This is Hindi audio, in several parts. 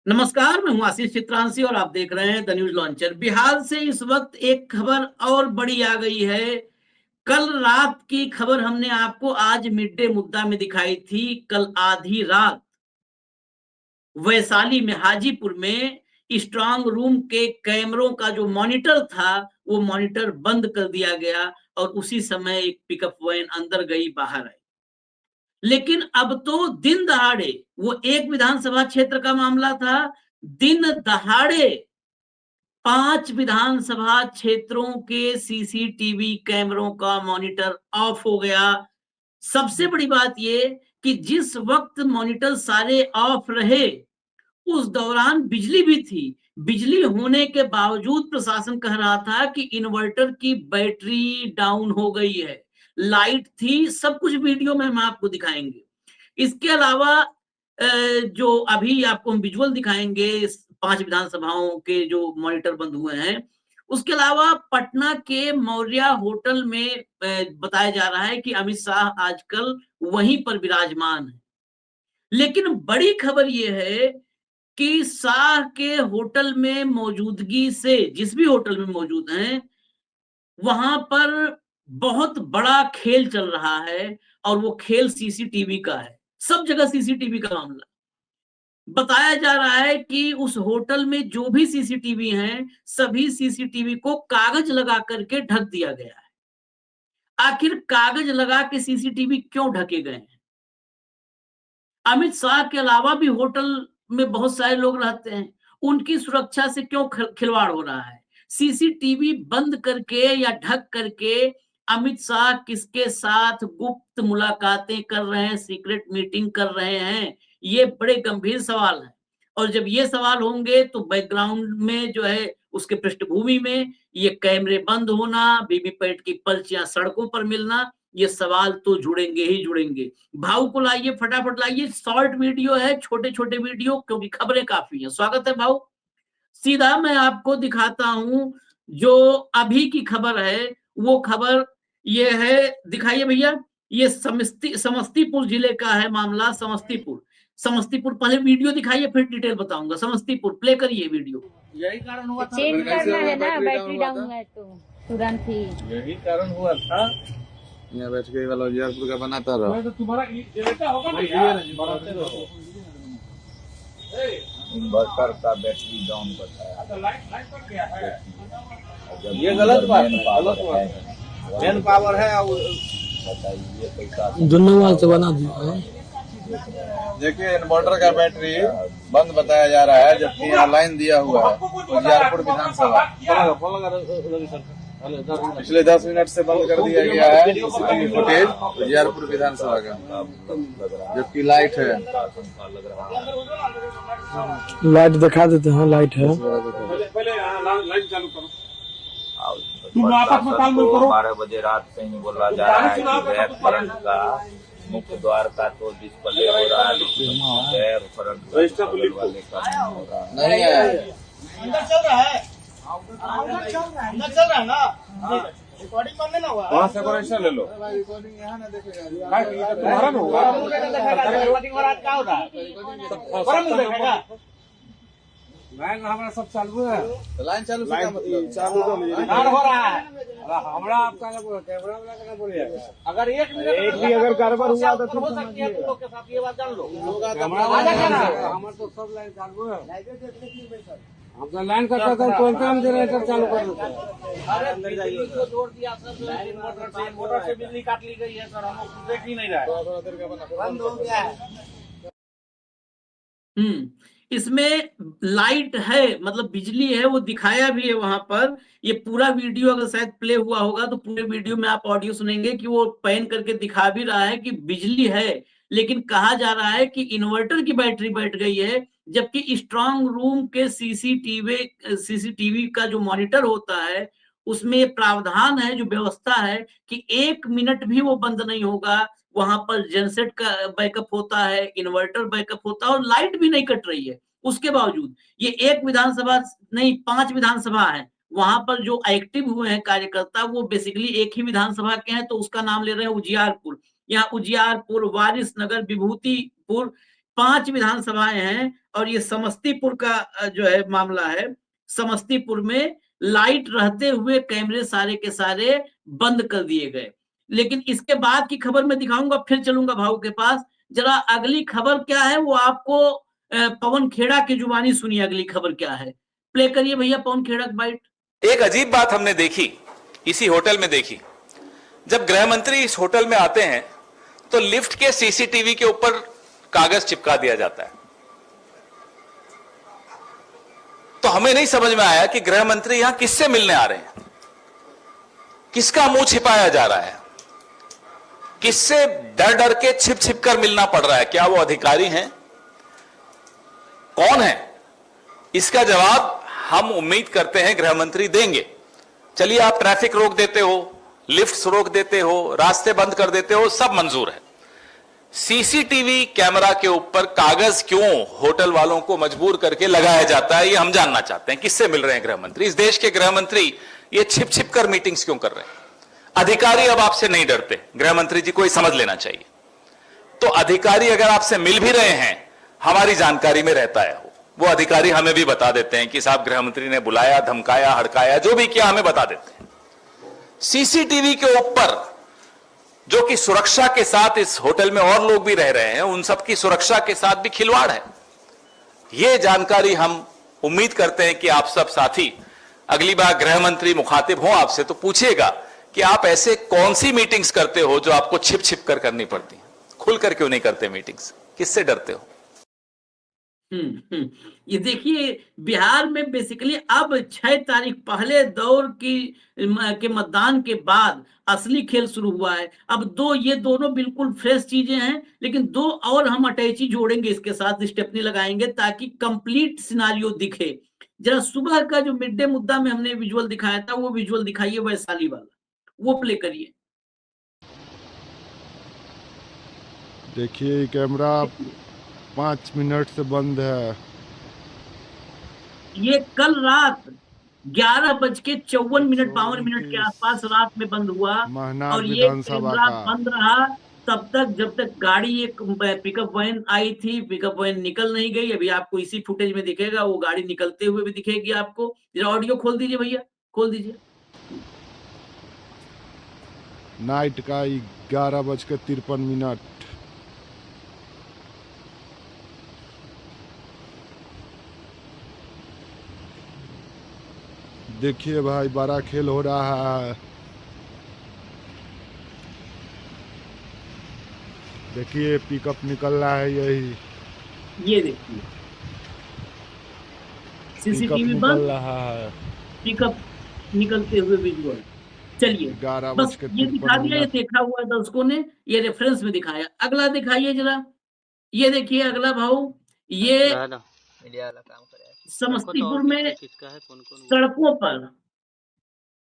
नमस्कार, मैं हूं आशीष चित्रांशी और आप देख रहे हैं द न्यूज लॉन्चर। बिहार से इस वक्त एक खबर और बड़ी आ गई है। कल रात की खबर हमने आपको आज मिड डे मुद्दा में दिखाई थी। कल आधी रात वैशाली में, हाजीपुर में स्ट्रांग रूम के कैमरों का जो मॉनिटर था, वो मॉनिटर बंद कर दिया गया और उसी समय एक पिकअप वैन अंदर गई, बाहर आई। लेकिन अब तो दिन दहाड़े, वो एक विधानसभा क्षेत्र का मामला था, दिन दहाड़े 5 विधानसभा क्षेत्रों के सीसीटीवी कैमरों का मॉनिटर ऑफ हो गया। सबसे बड़ी बात ये कि जिस वक्त मॉनिटर सारे ऑफ रहे, उस दौरान बिजली भी थी। बिजली होने के बावजूद प्रशासन कह रहा था कि इन्वर्टर की बैटरी डाउन हो गई है। लाइट थी, सब कुछ वीडियो में हम आपको दिखाएंगे। इसके अलावा जो अभी आपको हम विजुअल दिखाएंगे 5 विधानसभाओं के जो मॉनिटर बंद हुए हैं, उसके अलावा पटना के मौर्या होटल में बताया जा रहा है कि अमित शाह आजकल वहीं पर विराजमान है। लेकिन बड़ी खबर यह है कि शाह के होटल में मौजूदगी से, जिस भी होटल में मौजूद हैं, वहां पर बहुत बड़ा खेल चल रहा है और वो खेल सीसीटीवी का है। सब जगह सीसीटीवी का मामला। बताया जा रहा है कि उस होटल में जो भी सीसीटीवी हैं, सभी सीसीटीवी को कागज लगा करके ढक दिया गया है। आखिर कागज लगा के सीसीटीवी क्यों ढके गए हैं? अमित शाह के अलावा भी होटल में बहुत सारे लोग रहते हैं, उनकी सुरक्षा से क्यों खिलवाड़ हो रहा है? सीसीटीवी बंद करके या ढक करके अमित शाह किसके साथ गुप्त मुलाकातें कर रहे हैं, सीक्रेट मीटिंग कर रहे हैं? ये बड़े गंभीर सवाल है। और जब ये सवाल होंगे तो बैकग्राउंड में जो है, उसके पृष्ठभूमि में ये कैमरे बंद होना, वीवीपैट की पर्चियां सड़कों पर मिलना, ये सवाल तो जुड़ेंगे ही जुड़ेंगे। भाव को लाइए, फटाफट लाइए। शॉर्ट वीडियो है, छोटे छोटे वीडियो, क्योंकि खबरें काफी हैं। स्वागत है भाव। सीधा मैं आपको दिखाता हूं जो अभी की खबर है। वो खबर ये है, दिखाइए भैया। ये समस्तीपुर जिले का है मामला। समस्तीपुर, समस्तीपुर। पहले वीडियो दिखाइए, फिर डिटेल बताऊंगा। समस्तीपुर, प्ले करिए वीडियो। यही कारण हुआ था, चेंज करना है ना, बैटरी डाउन है तो तुरंत ही। यही कारण हुआ था। यहाँ बैठ के वाला उजियारपुर का बनाता रहो। तो तुम्हारा बेटा होगा ना यार, बढ़ाते रहो। इन्वर्टर का बैटरी डाउन बताया। तो लाइट कट गया है। ये गलत बात है, गलत बात है। मेन पावर है। बताइए पैसा दोनों वाल से बना दिया। देखिए, इन्वर्टर का बैटरी बंद बताया जा रहा है, जबकि यहाँ लाइन दिया हुआ है उजियारपुर विधानसभा। पिछले 10 मिनट से बंद कर दिया गया है सीसीटीवी फुटेज उजियारपुर विधानसभा का, जबकि लाइट है। लाइट दिखा देते हैं, लाइट है। पहले लाइट चालू करो। तुम आपस में तालमेल करो। 12 बजे रात से ही बोला जा रहा है कि बैक फ्रंट का मुख्य द्वार का तो डिस्प्ले हो रहा है, लेकिन बैर फ्रंट वाले का नहीं हो रहा। नहीं है, अंदर चल रहा है, अंदर चल रहा है ना, रिकॉर्डिंग करने ना हुआ। वहाँ से ले लो। रिकॉर्डिंग यहाँ ना देखेगा। तुम्हारा ना हुआ। रिकॉर्डिंग हो रहा क्या होता है? लाइन हमारा सब चालू है। लाइन चालू से क्या मतलब? चालू हो रहा है। हमारा आपका कैमरा वाला का बोलिए। अगर एक भी अगर गड़बड़ हुआ तो हो सकती है, तुम लोग के साथ ये बात जान लो। हमारा तो सब लाइन चालू है। हमका लाइन का तुरंत हम जनरेटर चालू कर देते हैं। अरे बिजली को जोड़ दिया सर, मोटर से बिजली काट ली गई है सर, हम लोग देख ही नहीं रहे, बंद हो गया है। इसमें लाइट है, मतलब बिजली है, वो दिखाया भी है वहां पर। ये पूरा वीडियो अगर शायद प्ले हुआ होगा तो पूरे वीडियो में आप ऑडियो सुनेंगे कि वो पैन करके दिखा भी रहा है कि बिजली है, लेकिन कहा जा रहा है कि इन्वर्टर की बैटरी बैठ गई है। जबकि स्ट्रांग रूम के सीसीटीवी का जो मॉनिटर होता है, उसमें प्रावधान है, जो व्यवस्था है कि 1 मिनट भी वो बंद नहीं होगा। वहां पर जनसेट का बैकअप होता है, इन्वर्टर बैकअप होता है और लाइट भी नहीं कट रही है। उसके बावजूद ये एक विधानसभा नहीं, 5 विधानसभा है। वहां पर जो एक्टिव हुए हैं कार्यकर्ता, वो बेसिकली एक ही विधानसभा के हैं, तो उसका नाम ले रहे हैं उजियारपुर। यहाँ उजियारपुर, वारिसनगर, विभूतिपुर, 5 विधानसभाएं हैं और ये समस्तीपुर का जो है मामला है। समस्तीपुर में लाइट रहते हुए कैमरे सारे के सारे बंद कर दिए गए। लेकिन इसके बाद की खबर मैं दिखाऊंगा, फिर चलूंगा भाऊ के पास। जरा अगली खबर क्या है वो आपको पवन खेड़ा की जुबानी सुनिए। अगली खबर क्या है, प्ले करिए भैया पवन खेड़ा की बाइट। एक अजीब बात हमने देखी, इसी होटल में देखी। जब गृह मंत्री इस होटल में आते हैं तो लिफ्ट के सीसीटीवी के ऊपर कागज चिपका दिया जाता है। तो हमें नहीं समझ में आया कि गृह मंत्री यहां किससे मिलने आ रहे हैं, किसका मुंह छिपाया जा रहा है, किससे डर डर के छिप छिप कर मिलना पड़ रहा है। क्या वो अधिकारी हैं, कौन है? इसका जवाब हम उम्मीद करते हैं गृह मंत्री देंगे। चलिए, आप ट्रैफिक रोक देते हो, लिफ्ट्स रोक देते हो, रास्ते बंद कर देते हो, सब मंजूर है। सीसीटीवी कैमरा के ऊपर कागज क्यों होटल वालों को मजबूर करके लगाया जाता है, ये हम जानना चाहते हैं। किससे मिल रहे हैं गृह मंत्री? इस देश के गृह मंत्री ये छिप छिप कर मीटिंग्स क्यों कर रहे हैं? अधिकारी अब आपसे नहीं डरते, गृह मंत्री जी को ये समझ लेना चाहिए। तो अधिकारी अगर आपसे मिल भी रहे हैं, हमारी जानकारी में रहता है वो अधिकारी हमें भी बता देते हैं कि साहब गृह मंत्री ने बुलाया, धमकाया, हड़काया, जो भी किया हमें बता देते हैं। सीसीटीवी के ऊपर जो कि सुरक्षा के साथ, इस होटल में और लोग भी रह रहे हैं, उन सबकी सुरक्षा के साथ भी खिलवाड़ है। यह जानकारी हम उम्मीद करते हैं कि आप सब साथी अगली बार गृह मंत्री मुखातिब हो आपसे तो पूछिएगा कि आप ऐसे कौन सी मीटिंग्स करते हो जो आपको छिप छिप कर करनी पड़ती है, खुलकर क्यों नहीं करते मीटिंग्स, किससे डरते हो? ये देखिए, बिहार में बेसिकली अब 6 तारीख पहले दौर के मतदान के बाद असली खेल शुरू हुआ है। अब ये दोनों बिल्कुल फ्रेश चीजें हैं, लेकिन 2 और हम अटैची जोड़ेंगे, इसके साथ स्टेपनी लगाएंगे ताकि कंप्लीट सिनारियो दिखे। जरा सुबह का जो मिड डे मुद्दा में हमने विजुअल दिखाया था, वो विजुअल दिखाइए वैशाली वाला, वो प्ले करिए। देखिए कैमरा 5 मिनट से बंद है। ये कल रात 11:54 के आसपास रात में बंद हुआ और ये कैमरा बंद रहा तब तक जब तक गाड़ी, एक पिकअप वैन आई थी। पिकअप वैन निकल नहीं गई, अभी आपको इसी फुटेज में दिखेगा, वो गाड़ी निकलते हुए भी दिखेगी आपको। जरा ऑडियो खोल दीजिए भैया, खोल दीजिए। नाइट का 11:53। देखिए भाई, बड़ा खेल हो रहा है। देखिए पिकअप निकल रहा है, यही ये देखिए सीसीटीवी बंद, रहा है, पिकअप निकलते हुए विजुअल। चलिए बस ये दिखा दिया, ये देखा हुआ दर्शकों ने, ये रेफरेंस में दिखाया। अगला दिखाइए जरा, ये देखिए अगला भाऊ, ये समस्तीपुर में सड़कों पर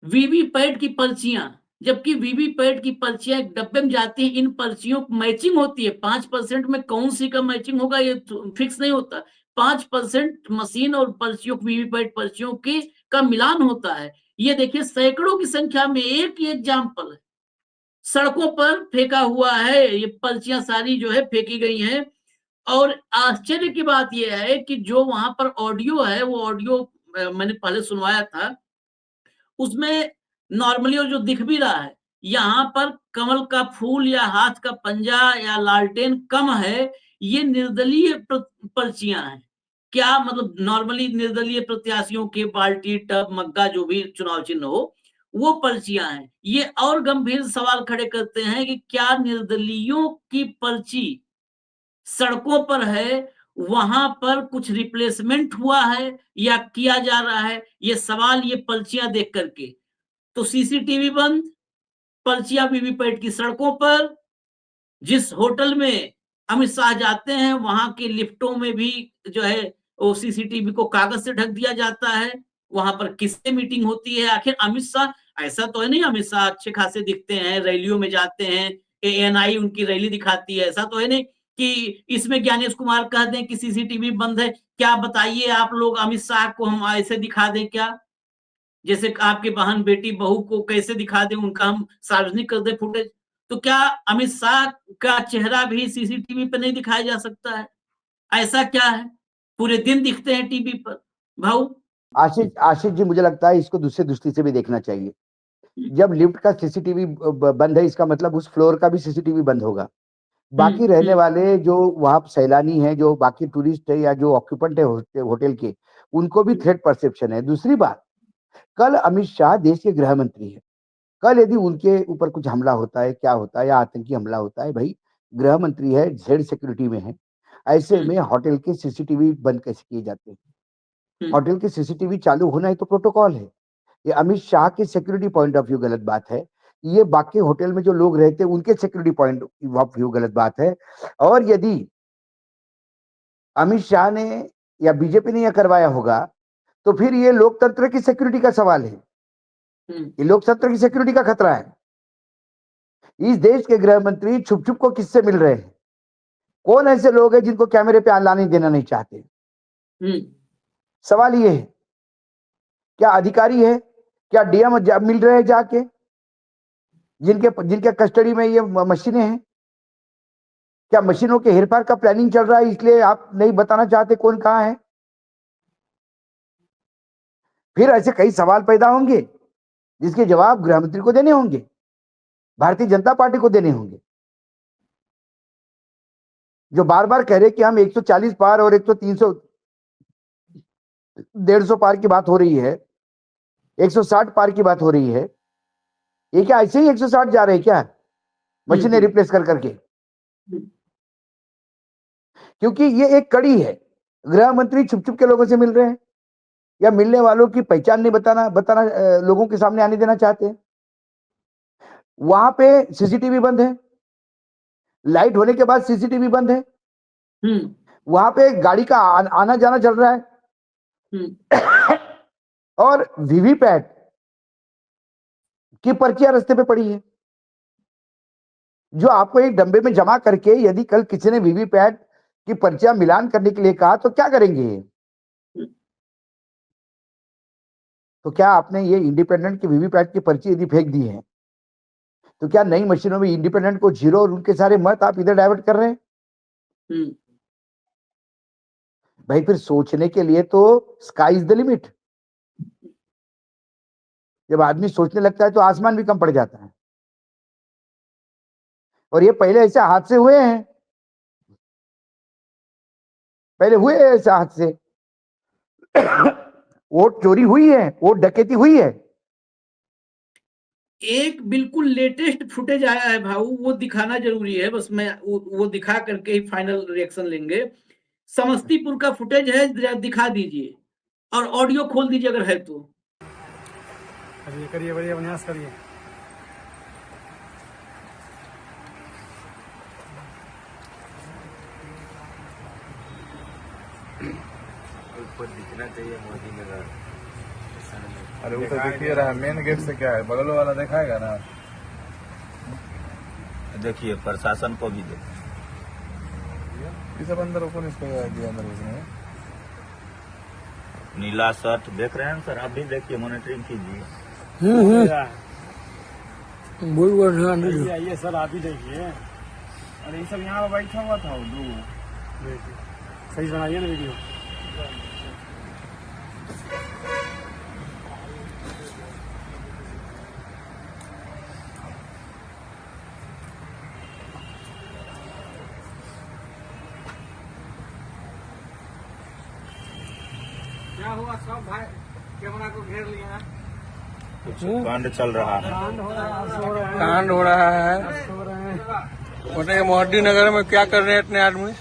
वीवीपैट की पर्चियां, जबकि वीवीपैट की पर्चियां एक डब्बे में जाती हैं, इन पर्चियों की मैचिंग होती है। 5% में कौन सी का मैचिंग होगा ये फिक्स नहीं होता। 5% मशीन और पर्चियों, वीवीपैट पर्चियों की का मिलान होता है। ये देखिए सैकड़ों की संख्या में एक एग्जाम्पल है, सड़कों पर फेंका हुआ है। ये पर्चियां सारी जो है फेंकी गई हैं। और आश्चर्य की बात यह है कि जो वहां पर ऑडियो है, वो ऑडियो मैंने पहले सुनवाया था, उसमें नॉर्मली जो दिख भी रहा है, यहाँ पर कमल का फूल या हाथ का पंजा या लालटेन कम है। ये निर्दलीय पर्चियां हैं। क्या मतलब, नॉर्मली निर्दलीय प्रत्याशियों के बाल्टी, टब, मग्गा, जो भी चुनाव चिन्ह हो, वो पर्चियां हैं। ये और गंभीर सवाल खड़े करते हैं कि क्या निर्दलीयों की पर्ची सड़कों पर है, वहां पर कुछ रिप्लेसमेंट हुआ है या किया जा रहा है? ये सवाल ये पर्चियां देख करके। तो सीसीटीवी बंद, पर्चियां वीवीपैट की सड़कों पर। जिस होटल में अमित शाह जाते हैं, वहां के लिफ्टों में भी जो है वो सीसीटीवी को कागज से ढक दिया जाता है। वहां पर किससे मीटिंग होती है? आखिर अमित शाह, ऐसा तो है नहीं अमित शाह अच्छे खासे दिखते हैं, रैलियों में जाते हैं, एएनआई उनकी रैली दिखाती है। ऐसा तो है नहीं कि इसमें ज्ञानेश कुमार कह दें कि सीसीटीवी बंद है। क्या बताइए आप लोग, अमित शाह को हम ऐसे दिखा दें क्या, जैसे आपके बहन, बेटी, बहू को कैसे दिखा दें, उनका हम सार्वजनिक कर दें फुटेज? तो क्या अमित शाह का चेहरा भी सीसीटीवी पे नहीं दिखाया जा सकता है? ऐसा क्या है, पूरे दिन दिखते हैं टीवी पर भाऊ। आशीष जी, मुझे लगता है इसको दूसरी दृष्टि से भी देखना चाहिए। जब लिफ्ट का सीसीटीवी बंद है, इसका मतलब उस फ्लोर का भी सीसीटीवी बंद होगा। बाकी रहने वाले जो वहां सैलानी हैं, जो बाकी टूरिस्ट है या जो ऑक्यूपेंट है होटल के, उनको भी थ्रेट परसेप्शन है। दूसरी बात, कल अमित शाह देश के गृह मंत्री है। कल यदि उनके ऊपर कुछ हमला होता है, क्या होता है, या आतंकी हमला होता है, भाई गृह मंत्री है, जेड सिक्योरिटी में है, ऐसे में होटल के सीसीटीवी बंद कैसे किए जाते हैं? होटल के सीसीटीवी चालू होना ही तो प्रोटोकॉल है। ये अमित शाह के सिक्योरिटी पॉइंट ऑफ व्यू गलत बात है। ये बाकी होटल में जो लोग रहते हैं उनके सिक्योरिटी पॉइंट ऑफ व्यू गलत बात है। और यदि अमित शाह ने या बीजेपी ने यह करवाया होगा तो फिर ये लोकतंत्र की सिक्योरिटी का सवाल है। ये लोकतंत्र की सिक्योरिटी का खतरा है। इस देश के गृह मंत्री छुप छुप को किससे मिल रहे हैं? कौन ऐसे लोग हैं जिनको कैमरे पे लाने देना नहीं चाहते? सवाल ये है, क्या अधिकारी है, क्या डीएम मिल रहे हैं जाके, जिनके कस्टडी में ये मशीनें हैं? क्या मशीनों के हेरफेर का प्लानिंग चल रहा है, इसलिए आप नहीं बताना चाहते कौन कहां है? फिर ऐसे कई सवाल पैदा होंगे जिसके जवाब गृह मंत्री को देने होंगे, भारतीय जनता पार्टी को देने होंगे, जो बार बार कह रहे कि हम 140 पार और 100-300 150 पार की बात हो रही है, 160 पार की बात हो रही है। ये क्या ऐसे ही 160 जा रहे हैं क्या, मशीनें रिप्लेस कर करके? क्योंकि ये एक कड़ी है। गृह मंत्री छुप छुप के लोगों से मिल रहे हैं या मिलने वालों की पहचान नहीं बताना लोगों के सामने आने देना चाहते हैं। वहां पे सीसीटीवी बंद है, लाइट होने के बाद सीसीटीवी बंद है। वहां पे गाड़ी का आना जाना चल रहा है और वीवीपैट की पर्चियां रास्ते पे पड़ी है, जो आपको एक डब्बे में जमा करके यदि कल किसी ने वीवीपैट की पर्चियां मिलान करने के लिए कहा तो क्या करेंगे? तो क्या आपने ये इंडिपेंडेंट की वीवीपैट की पर्ची यदि फेंक दी है तो क्या नई मशीनों में इंडिपेंडेंट को जीरो और उनके सारे मत आप इधर डाइवर्ट कर रहे हैं? भाई फिर सोचने के लिए तो स्काई इज द लिमिट। जब आदमी सोचने लगता है तो आसमान भी कम पड़ जाता है। और ये पहले ऐसे हादसे हुए हैं, पहले हुए ऐसे हादसे। वोट चोरी हुई है, वोट डकैती हुई है। एक बिल्कुल लेटेस्ट फुटेज आया है भाऊ, वो दिखाना जरूरी है। बस मैं वो दिखा करके ही फाइनल रिएक्शन लेंगे। समस्तीपुर का फुटेज है, जरा दिखा दीजिए और ऑडियो खोल दीजिए अगर है तो। करिए बढ़िया प्रयास करिए। ऊपर दिखना चाहिए मोदी नगर। अरे वो तो दिखिए रहा है, मेन गेट से क्या है, बगल वाला दिखाएगा ना। देखिए प्रशासन को भी देखिए, ये सब अंदर ओपन इसको दिया अंदर उसने। नीला शर्ट देख रहे हैं सर, आप भी देखिए, मॉनिटरिंग कीजिए। ये सर आप ही देखिए। अरे ये सब यहाँ बैठा हुआ था, सही बनाइए ना वीडियो। क्या हुआ, सब भाई कैमरा को घेर लिया है। कुछ कांड चल रहा है, कांड हो रहा है। बोले मोदी नगर में क्या कर रहे हैं इतने आदमी?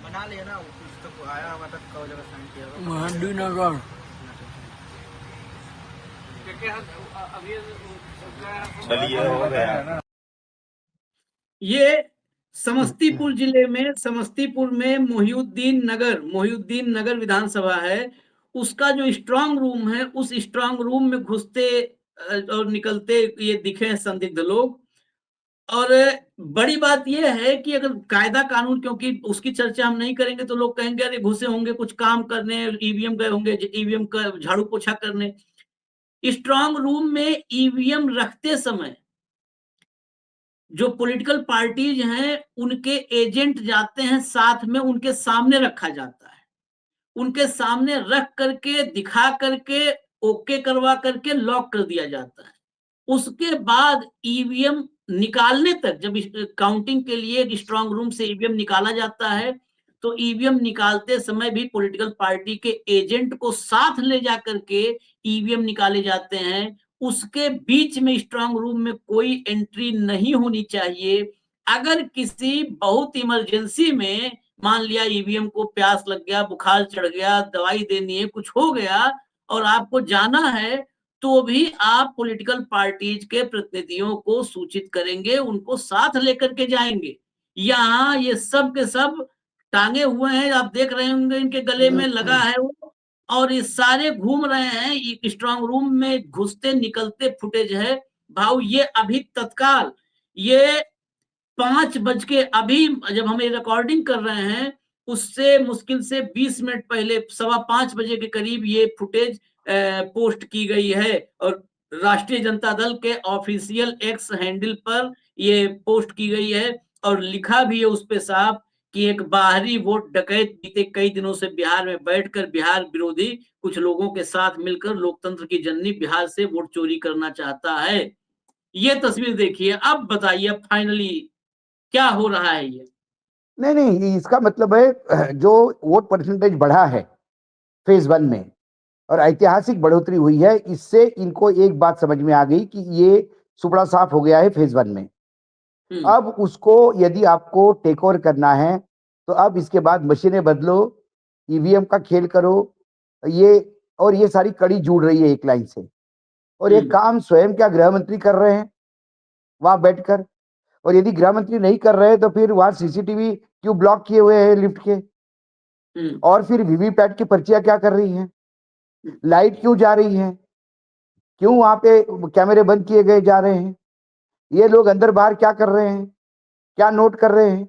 बना लिया ना, तो आया हुआ था, कई जगह साइन किया। मोदी नगर चलिए हो गया। ये समस्तीपुर जिले में, समस्तीपुर में मोहिउद्दीन नगर विधानसभा है। उसका जो स्ट्रांग रूम है, उस स्ट्रांग रूम में घुसते और निकलते ये दिखे हैं संदिग्ध लोग। और बड़ी बात यह है कि अगर कायदा कानून, क्योंकि उसकी चर्चा हम नहीं करेंगे तो लोग कहेंगे अरे घुसे होंगे कुछ काम करने, ईवीएम गए होंगे, ईवीएम का झाड़ू पोछा करने। स्ट्रांग रूम में ईवीएम रखते समय जो पॉलिटिकल पार्टीज हैं उनके एजेंट जाते हैं, साथ में उनके सामने रखा जाता है, उनके सामने रख करके दिखा करके ओके करवा करके लॉक कर दिया जाता है। उसके बाद ईवीएम निकालने तक, जब काउंटिंग के लिए स्ट्रांग रूम से ईवीएम निकाला जाता है तो ईवीएम निकालते समय भी पॉलिटिकल पार्टी के एजेंट को साथ ले जा करके ईवीएम निकाले जाते हैं। उसके बीच में स्ट्रांग रूम में कोई एंट्री नहीं होनी चाहिए। अगर किसी बहुत इमरजेंसी में मान लिया ईवीएम को प्यास लग गया, बुखार चढ़ गया, दवाई देनी है, कुछ हो गया और आपको जाना है, तो भी आप पॉलिटिकल पार्टीज के प्रतिनिधियों को सूचित करेंगे, उनको साथ लेकर के जाएंगे। यहाँ ये सब के सब टांगे हुए हैं, आप देख रहे होंगे इनके गले में लगा है वो, और ये सारे घूम रहे हैं। स्ट्रांग रूम में घुसते निकलते फुटेज है भाव। ये अभी तत्काल ये 5 बज के, अभी जब हम ये रिकॉर्डिंग कर रहे हैं उससे मुश्किल से 20 मिनट पहले 5:15 बजे के करीब ये फुटेज पोस्ट की गई है और राष्ट्रीय जनता दल के ऑफिशियल एक्स हैंडल पर ये पोस्ट की गई है और लिखा भी है उस पे साफ कि एक बाहरी वोट डकैत बीते कई दिनों से बिहार में बैठकर बिहार विरोधी कुछ लोगों के साथ मिलकर लोकतंत्र की जननी बिहार से वोट चोरी करना चाहता है। ये तस्वीर देखिए, अब बताइए फाइनली क्या हो रहा है। ये नहीं, इसका मतलब है जो वोट परसेंटेज बढ़ा है फेज 1 में और ऐतिहासिक बढ़ोतरी हुई है, इससे इनको एक बात समझ में आ गई कि ये सुपड़ा साफ हो गया है फेज 1 में। अब उसको यदि आपको टेक ओवर करना है तो अब इसके बाद मशीनें बदलो, ईवीएम का खेल करो, ये सारी कड़ी जुड़ रही है एक लाइन से। और ये काम स्वयं क्या गृह मंत्री कर रहे हैं वहां बैठकर, और यदि गृह मंत्री नहीं कर रहे तो फिर वहां सीसीटीवी क्यों ब्लॉक किए हुए हैं लिफ्ट के, और फिर वीवीपैट की पर्चियां क्या कर रही हैं, लाइट क्यों जा रही है, क्यों वहां पे कैमरे बंद किए गए जा रहे हैं, ये लोग अंदर बाहर क्या कर रहे हैं, क्या नोट कर रहे हैं।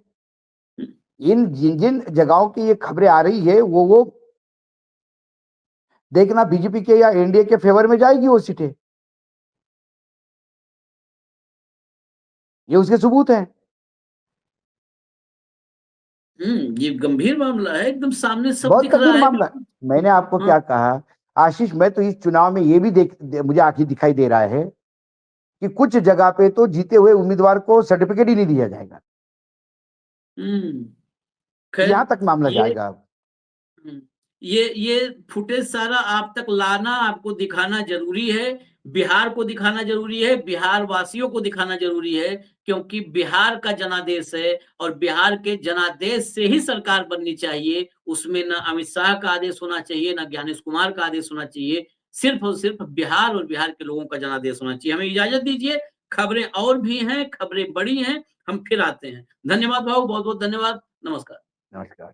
जिन जिन जगहों की ये खबरें आ रही है वो देखना बीजेपी के या एनडीए के फेवर में जाएगी वो सीटें, ये उसके सबूत हैं। ये गंभीर मामला है, एकदम सामने सब बहुत दिख रहा गंभीर है। मामला। मैंने आपको क्या कहा आशीष, मैं तो इस चुनाव में ये भी मुझे आखिर दिखाई दे रहा है कि कुछ जगह पे तो जीते हुए उम्मीदवार को सर्टिफिकेट ही नहीं दिया जाएगा। यहां तक मामला जाएगा। ये फुटेज सारा आप तक लाना, आपको दिखाना जरूरी है, बिहार को दिखाना जरूरी है, बिहार वासियों को दिखाना जरूरी है, क्योंकि बिहार का जनादेश है और बिहार के जनादेश से ही सरकार बननी चाहिए। उसमें ना अमित शाह का आदेश होना चाहिए, ना ज्ञानेश कुमार का आदेश होना चाहिए, सिर्फ और सिर्फ बिहार और बिहार के लोगों का जनादेश होना चाहिए। हमें इजाजत दीजिए, खबरें और भी हैं, खबरें बड़ी हैं, हम फिर आते हैं। धन्यवाद भाऊ, बहुत बहुत धन्यवाद, नमस्कार। नमस्कार।